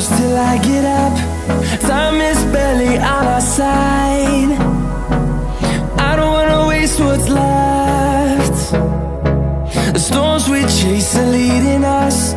close till I get up. Time is barely on our side. I don't wanna waste what's left. The storms we chase are leading us.